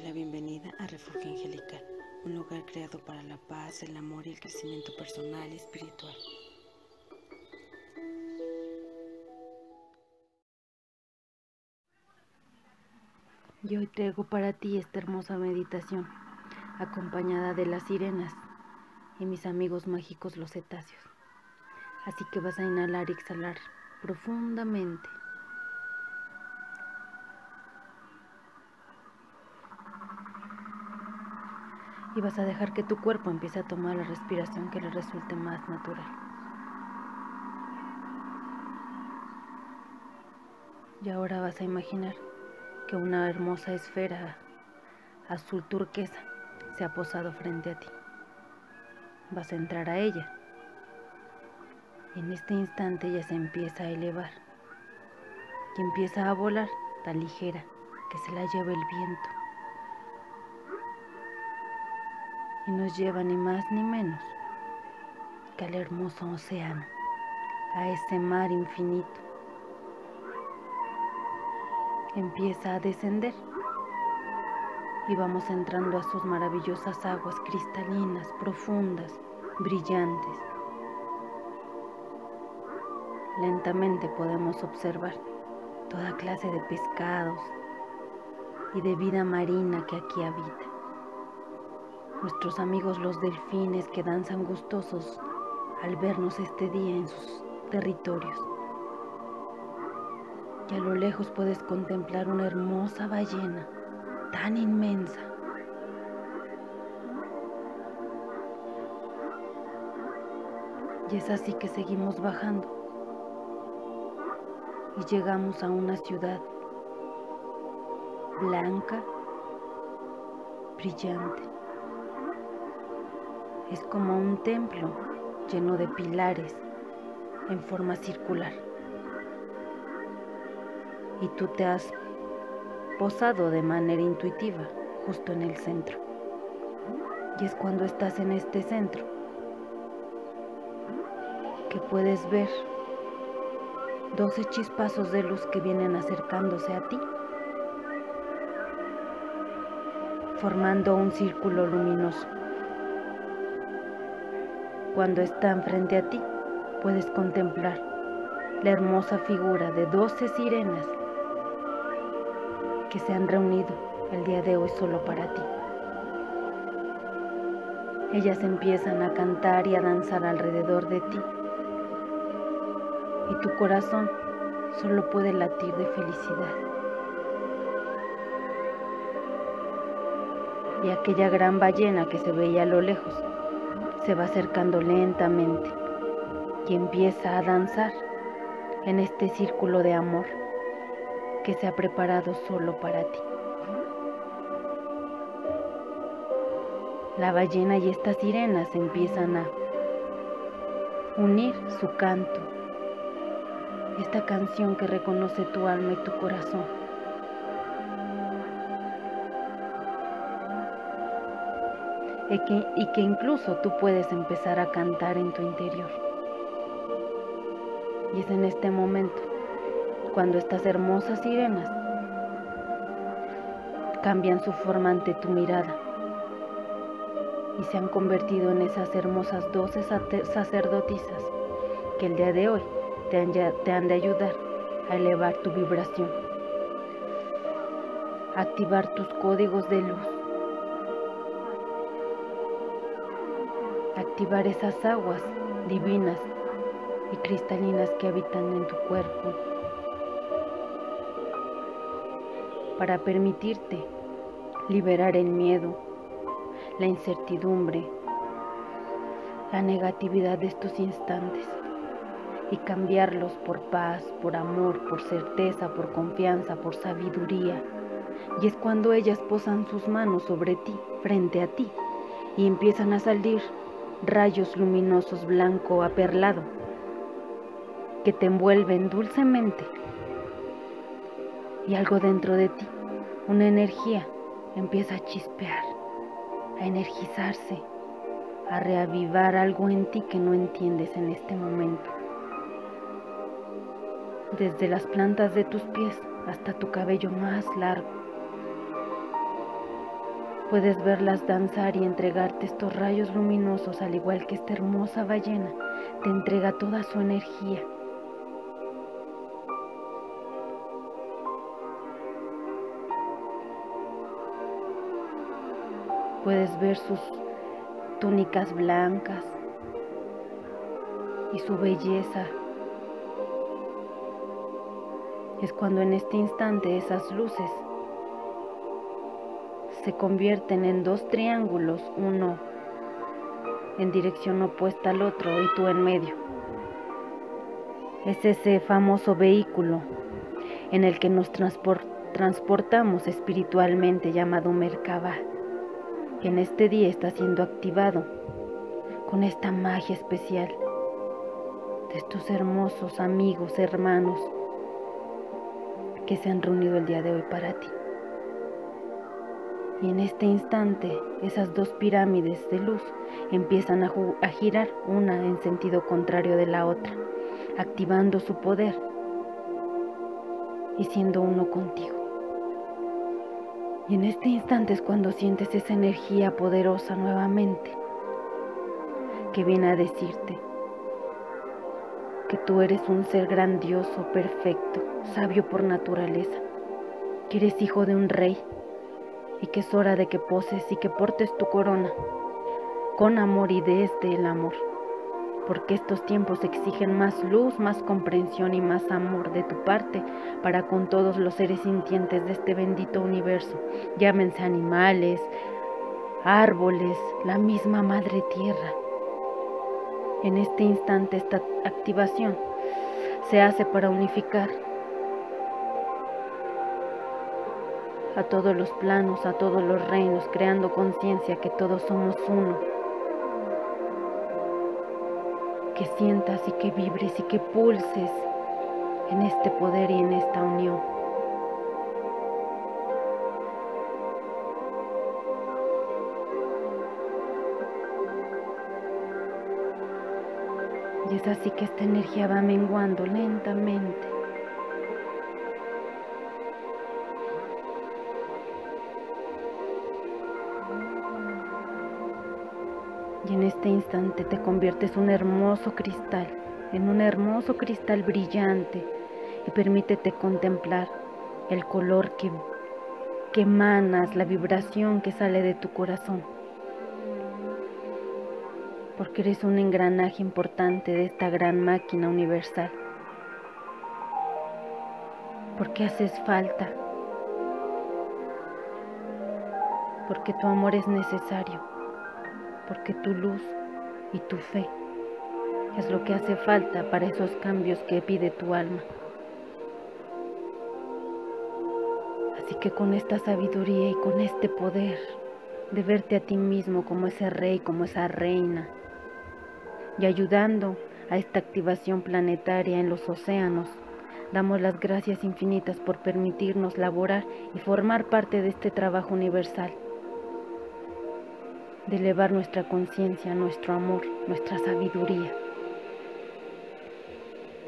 la bienvenida a Refugio Angelical, un lugar creado para la paz, el amor y el crecimiento personal y espiritual. Y hoy traigo para ti esta hermosa meditación, acompañada de las sirenas y mis amigos mágicos los cetáceos. Así que vas a inhalar y exhalar profundamente. Y vas a dejar que tu cuerpo empiece a tomar la respiración que le resulte más natural. Y ahora vas a imaginar que una hermosa esfera azul turquesa se ha posado frente a ti. Vas a entrar a ella. Y en este instante ella se empieza a elevar. Y empieza a volar tan ligera que se la lleva el viento. Y nos lleva ni más ni menos que al hermoso océano, a ese mar infinito. Empieza a descender y vamos entrando a sus maravillosas aguas cristalinas, profundas, brillantes. Lentamente podemos observar toda clase de pescados y de vida marina que aquí habita. Nuestros amigos los delfines que danzan gustosos al vernos este día en sus territorios. Y a lo lejos puedes contemplar una hermosa ballena tan inmensa. Y es así que seguimos bajando y llegamos a una ciudad blanca, brillante. Es como un templo lleno de pilares en forma circular. Y tú te has posado de manera intuitiva justo en el centro. Y es cuando estás en este centro que puedes ver 12 chispazos de luz que vienen acercándose a ti, formando un círculo luminoso. Cuando están frente a ti, puedes contemplar la hermosa figura de 12 sirenas que se han reunido el día de hoy solo para ti. Ellas empiezan a cantar y a danzar alrededor de ti, y tu corazón solo puede latir de felicidad. Y aquella gran ballena que se veía a lo lejos se va acercando lentamente y empieza a danzar en este círculo de amor que se ha preparado solo para ti. La ballena y estas sirenas empiezan a unir su canto, esta canción que reconoce tu alma y tu corazón. Y que incluso tú puedes empezar a cantar en tu interior. Y es en este momento cuando estas hermosas sirenas cambian su forma ante tu mirada y se han convertido en esas hermosas 12 sacerdotisas que el día de hoy te han de ayudar a elevar tu vibración, a activar tus códigos de luz, activar esas aguas divinas y cristalinas que habitan en tu cuerpo, para permitirte liberar el miedo, la incertidumbre, la negatividad de estos instantes y cambiarlos por paz, por amor, por certeza, por confianza, por sabiduría. Y es cuando ellas posan sus manos sobre ti, frente a ti, y empiezan a salir rayos luminosos blanco aperlado que te envuelven dulcemente, y algo dentro de ti, una energía, empieza a chispear, a energizarse, a reavivar algo en ti que no entiendes en este momento. Desde las plantas de tus pies hasta tu cabello más largo. Puedes verlas danzar y entregarte estos rayos luminosos, al igual que esta hermosa ballena te entrega toda su energía. Puedes ver sus túnicas blancas y su belleza. Es cuando en este instante esas luces se convierten en dos triángulos, uno en dirección opuesta al otro y tú en medio. Es ese famoso vehículo en el que nos transportamos espiritualmente, llamado Merkaba. En este día está siendo activado con esta magia especial de estos hermosos amigos, hermanos que se han reunido el día de hoy para ti. Y en este instante esas dos pirámides de luz empiezan a girar, una en sentido contrario de la otra, activando su poder y siendo uno contigo. Y en este instante es cuando sientes esa energía poderosa nuevamente, que viene a decirte que tú eres un ser grandioso, perfecto, sabio por naturaleza, que eres hijo de un rey y que es hora de que poses y que portes tu corona con amor y desde el amor, porque estos tiempos exigen más luz, más comprensión y más amor de tu parte para con todos los seres sintientes de este bendito universo, llámense animales, árboles, la misma madre tierra. En este instante esta activación se hace para unificar a todos los planos, a todos los reinos, creando conciencia que todos somos uno. Que sientas y que vibres y que pulses en este poder y en esta unión. Y es así que esta energía va menguando lentamente. Y en este instante te conviertes en un hermoso cristal brillante, y permítete contemplar el color que emanas, la vibración que sale de tu corazón. Porque eres un engranaje importante de esta gran máquina universal. Porque haces falta. Porque tu amor es necesario. Porque tu luz y tu fe es lo que hace falta para esos cambios que pide tu alma. Así que con esta sabiduría y con este poder de verte a ti mismo como ese rey, como esa reina, y ayudando a esta activación planetaria en los océanos, damos las gracias infinitas por permitirnos laborar y formar parte de este trabajo universal, de elevar nuestra conciencia, nuestro amor, nuestra sabiduría.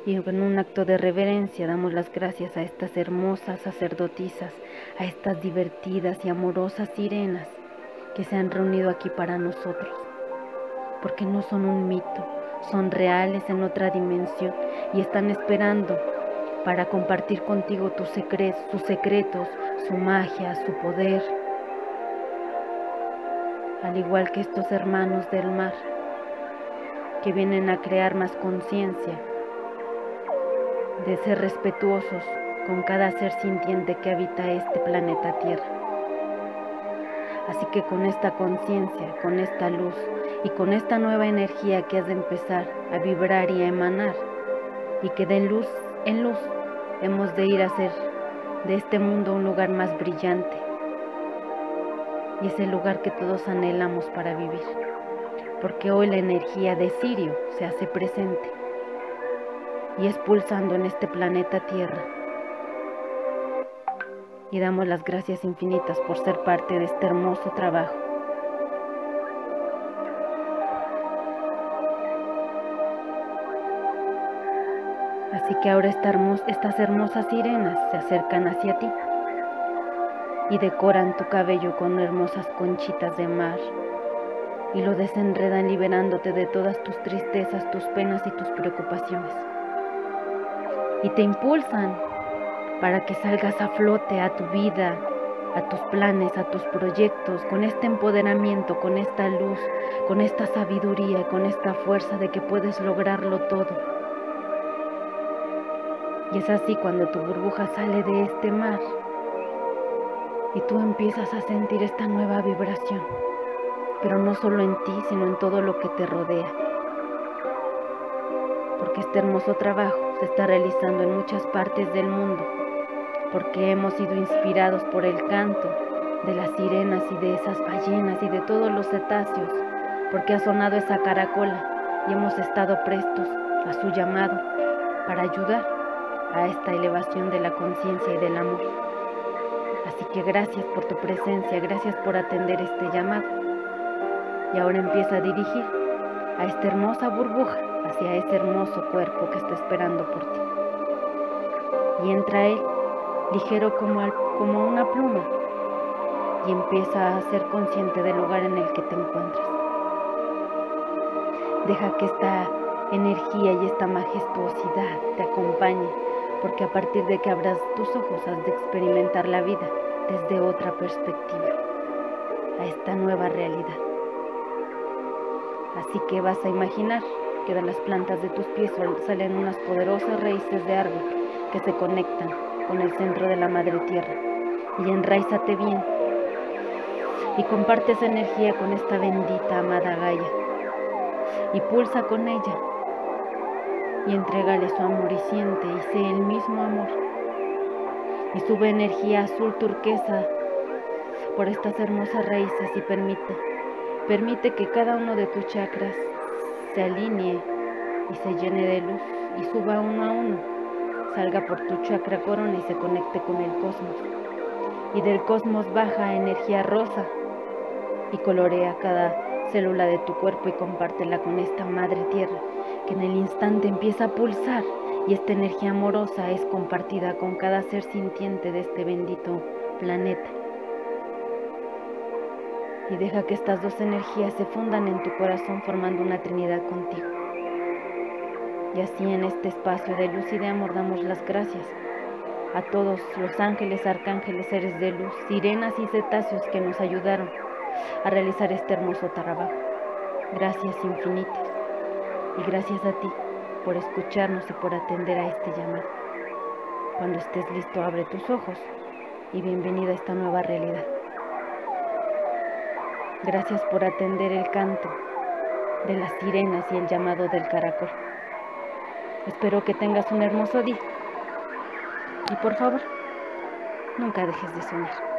Y en un acto de reverencia damos las gracias a estas hermosas sacerdotisas, a estas divertidas y amorosas sirenas que se han reunido aquí para nosotros, porque no son un mito, son reales en otra dimensión y están esperando para compartir contigo sus secretos, su magia, su poder, al igual que estos hermanos del mar que vienen a crear más conciencia, de ser respetuosos con cada ser sintiente que habita este planeta Tierra. Así que con esta conciencia, con esta luz y con esta nueva energía que has de empezar a vibrar y a emanar, y que de luz en luz hemos de ir a hacer de este mundo un lugar más brillante, y es el lugar que todos anhelamos para vivir, porque hoy la energía de Sirio se hace presente y es pulsando en este planeta Tierra. Y damos las gracias infinitas por ser parte de este hermoso trabajo. Así que ahora estas hermosas sirenas se acercan hacia ti y decoran tu cabello con hermosas conchitas de mar y lo desenredan liberándote de todas tus tristezas, tus penas y tus preocupaciones. Y te impulsan para que salgas a flote a tu vida, a tus planes, a tus proyectos, con este empoderamiento, con esta luz, con esta sabiduría, con esta fuerza de que puedes lograrlo todo. Y es así cuando tu burbuja sale de este mar y tú empiezas a sentir esta nueva vibración, pero no solo en ti, sino en todo lo que te rodea. Porque este hermoso trabajo se está realizando en muchas partes del mundo, porque hemos sido inspirados por el canto de las sirenas y de esas ballenas y de todos los cetáceos, porque ha sonado esa caracola y hemos estado prestos a su llamado para ayudar a esta elevación de la conciencia y del amor. Así que gracias por tu presencia, gracias por atender este llamado. Y ahora empieza a dirigir a esta hermosa burbuja hacia ese hermoso cuerpo que está esperando por ti. Y entra él, ligero como una pluma, y empieza a ser consciente del lugar en el que te encuentras. Deja que esta energía y esta majestuosidad te acompañe, porque a partir de que abras tus ojos has de experimentar la vida desde otra perspectiva, a esta nueva realidad. Así que vas a imaginar que de las plantas de tus pies salen unas poderosas raíces de árbol que se conectan con el centro de la madre tierra. Y enraízate bien y comparte esa energía con esta bendita amada Gaia y pulsa con ella y entrégale su amor y siente y sé el mismo amor y sube energía azul turquesa por estas hermosas raíces y permite que cada uno de tus chakras se alinee y se llene de luz y suba uno a uno, salga por tu chakra corona y se conecte con el cosmos. Y del cosmos baja energía rosa y colorea cada célula de tu cuerpo y compártela con esta madre tierra que en el instante empieza a pulsar y esta energía amorosa es compartida con cada ser sintiente de este bendito planeta. Y deja que estas dos energías se fundan en tu corazón formando una trinidad contigo. Y así en este espacio de luz y de amor damos las gracias a todos los ángeles, arcángeles, seres de luz, sirenas y cetáceos que nos ayudaron a realizar este hermoso trabajo. Gracias infinitas. Y gracias a ti por escucharnos y por atender a este llamado. Cuando estés listo, abre tus ojos y bienvenida a esta nueva realidad. Gracias por atender el canto de las sirenas y el llamado del caracol. Espero que tengas un hermoso día. Y por favor, nunca dejes de soñar.